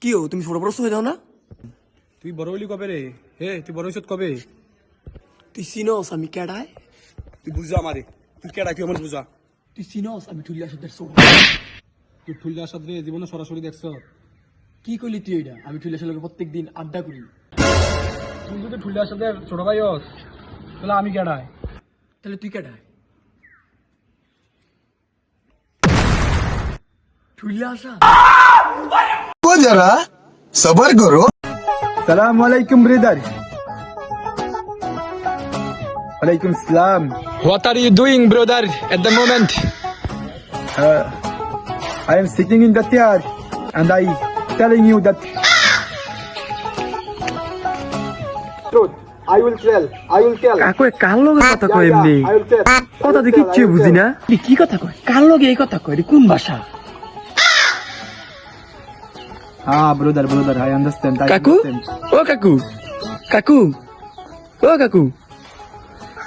কি ও তুমি ছোট বড় হয়ে যাও না? তুই বড় হইলি কবে রে? তুই বড় হইছত কবে? তুই চিনস আমি কেডায়? তুই বুঝা আমারে, তুই কেডা তুই আমার বুঝা। তুই চিনস আমি ঠুলিয়া সাথে ছোট। তুই ফুলদার সাথে জীবনে সরাসরি দেখছ? কি কইলি তুই এটা? আমি ঠুলিয়া সাথে প্রত্যেক দিন আড্ডা করি। তুই যদি ফুলদার সাথে ছোট ভাই হস তাহলে আমি কেডায়? তাহলে তুই কেডায়? ঠুলিয়া আসা को जरा सबर करो। Assalamu alaikum brother. Alaikum salam. What are you doing, brother, at the moment? I am sitting in the chair and I telling you that truth. I will tell. কাকু কার লগে কথা কয় এমনি? I will tell. কথা দেখি কিচ্ছু বুঝি না। কি কথা কয়? কার লগে এই কথা কয়? কোন ভাষা? Brother, I understand. কাকু ও কাকু কাকু ও কাকু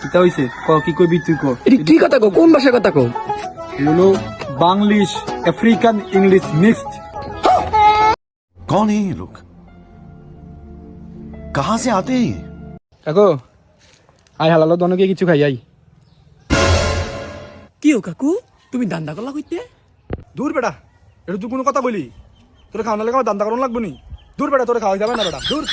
কিতা হইছে? কি কইবি তুই কো? এটি কি কথা কও? কোন ভাষায় কথা কও? হলো বাংলিশ আফ্রিকান ইংলিশ মিক্সড। कौन है ये लोग? कहाँ से आते हैं? কাকু আই হালালো দনকে কিছু খাই আই। কি ও কাকু তুমি দান্দা করলা কইতে? দূর বেটা, এটা তুই কোনো কথা বলি? তোর খাওয়ানো লাগে আমার দান্দা করানো লাগবো নি? দূর বেটা, তোরে খাওয়াই যাবে না বেটা, দূর।